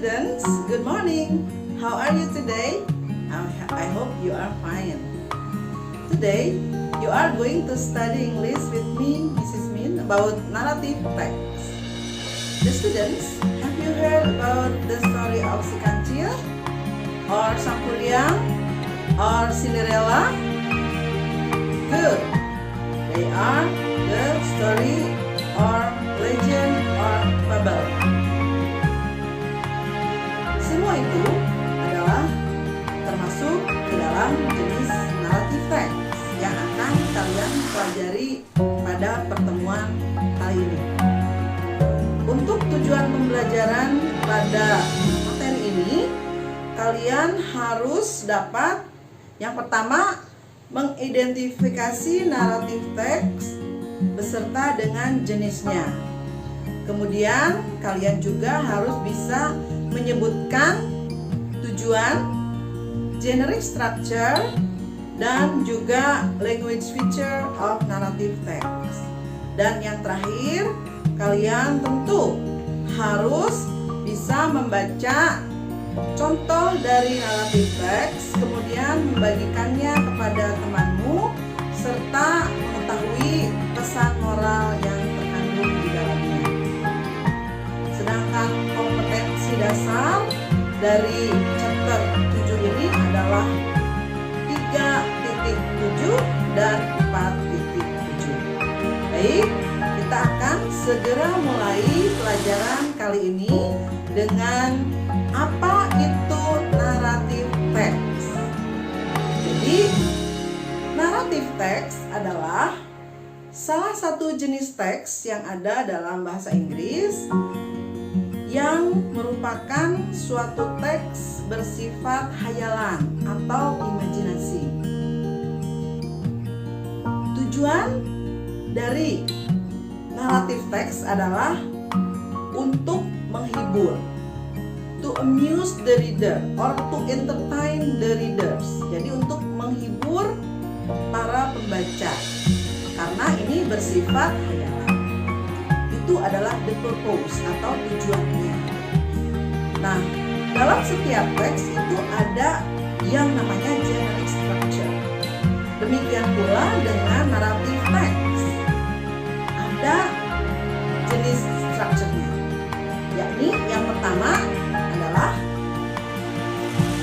students, good morning. How are you today? I hope you are fine. Today, you are going to study English with me, Mrs. Min, about narrative text. The students, have you heard about the story of Si Kancil? Or Sang Kuryang? Or Cinderella? Good. They are the story or legend or fable. Semua itu adalah termasuk ke dalam jenis narrative text yang akan kalian pelajari pada pertemuan kali ini. Untuk tujuan pembelajaran pada materi ini, kalian harus dapat yang pertama mengidentifikasi narrative text beserta dengan jenisnya. Kemudian kalian juga harus bisa menyebutkan tujuan, generic structure, dan juga language feature of narrative text. Dan yang terakhir, kalian tentu harus bisa membaca contoh dari narrative text, kemudian membagikannya kepada temanmu, serta mengetahui pesan moral yang terkandung di dalamnya. Sedangkan kompetensi dasar dari chapter 7 ini adalah 3.7 dan 4.7. Baik, kita akan segera mulai pelajaran kali ini dengan apa itu narrative text. Jadi, narrative text adalah salah satu jenis teks yang ada dalam bahasa Inggris yang merupakan suatu teks bersifat hayalan atau imajinasi. Tujuan dari narrative text adalah untuk menghibur, to amuse the reader or to entertain the readers. Jadi untuk menghibur para pembaca, karena ini bersifat hayalan. Itu adalah the purpose atau tujuannya. Nah, dalam setiap teks itu ada yang namanya generic structure. Demikian pula dengan narrative text. Ada jenis structure-nya. Yakni yang pertama adalah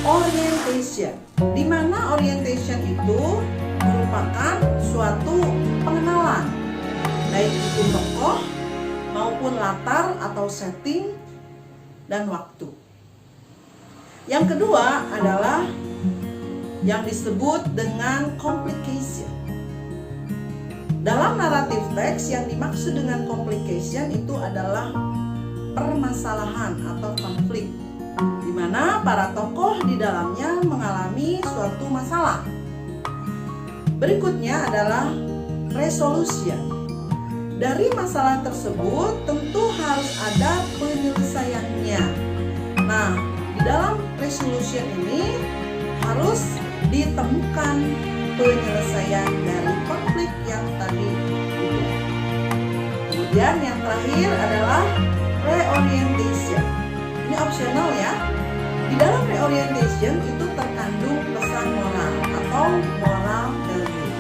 orientation. Di mana orientation itu merupakan suatu pengenalan, baik itu tokoh maupun latar atau setting dan waktu. Yang kedua adalah yang disebut dengan complication. Dalam narrative text yang dimaksud dengan complication itu adalah permasalahan atau konflik, di mana para tokoh di dalamnya mengalami suatu masalah. Berikutnya adalah resolution. Dari masalah tersebut tentu harus ada penyelesaiannya. Nah, di dalam resolution ini harus ditemukan penyelesaian dari konflik yang tadi dibuat. Kemudian yang terakhir adalah reorientation. Ini optional ya. Di dalam reorientation itu terkandung pesan moral atau moral value.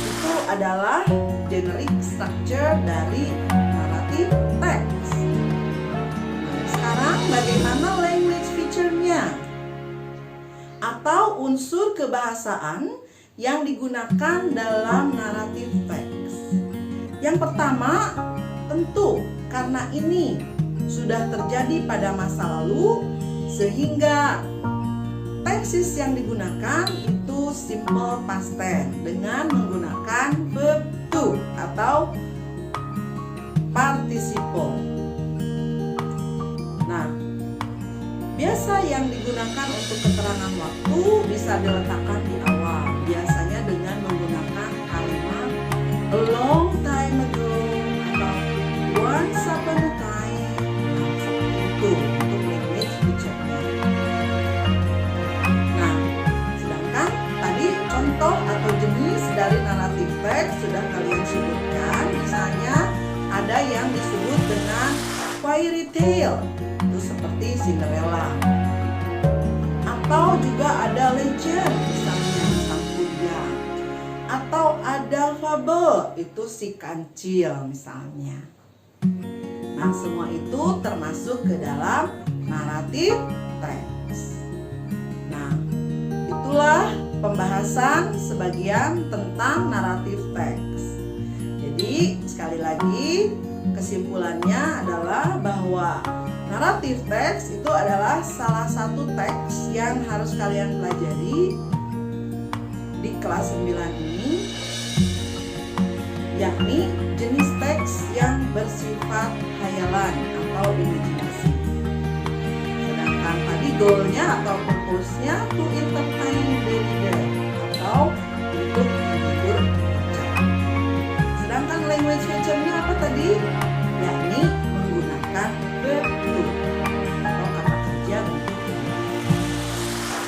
Itu adalah generic structure dari narrative text. Nah, sekarang bagaimana language feature-nya atau unsur kebahasaan yang digunakan dalam narrative text? Yang pertama, tentu karena ini sudah terjadi pada masa lalu, sehingga tenses yang digunakan itu simple past tense dengan menggunakan verb to atau participle. Nah, biasa yang digunakan untuk keterangan waktu bisa diletakkan di awal, biasanya dengan menggunakan kalimat a long time ago atau once upon a time. Nah, seperti itu untuk language feature-nya. Nah, sedangkan tadi contoh atau jenis dari narrative text sudah kalian sebutkan. Misalnya ada yang disebut dengan fairy tale, itu seperti seperti Cinderella. Atau juga ada legend, misalnya Sang Kuda. Atau ada fabel, itu si Kancil misalnya. Nah, semua itu termasuk ke dalam naratif teks. Nah, itulah pembahasan sebagian tentang naratif teks. Jadi, sekali lagi kesimpulannya adalah bahwa naratif teks itu adalah salah satu teks yang harus kalian pelajari di kelas 9 ini, yakni jenis teks yang bersifat khayalan atau imajinasi. Sedangkan tadi goalnya atau purpose-nya to entertain the reader atau untuk menghibur pembaca. Sedangkan language feature-nya apa tadi? Yakni menggunakan verb to atau kata kerja untuk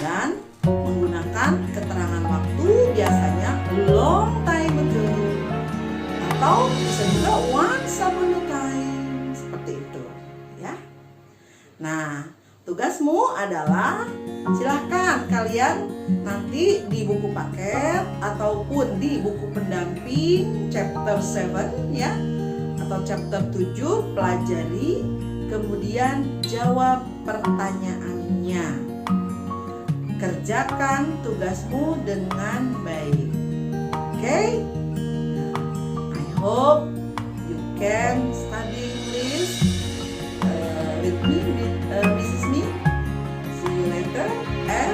dan menggunakan keterangan waktu, biasanya long time ago atau bisa juga once upon a time, seperti itu ya. Nah, tugasmu adalah silahkan kalian nanti di buku paket ataupun di buku pendamping chapter 7 ya, atau chapter 7 pelajari, kemudian jawab pertanyaannya. Kerjakan tugasmu dengan baik. Okay? I hope you can study English with me, with Mrs. Me. See you later. And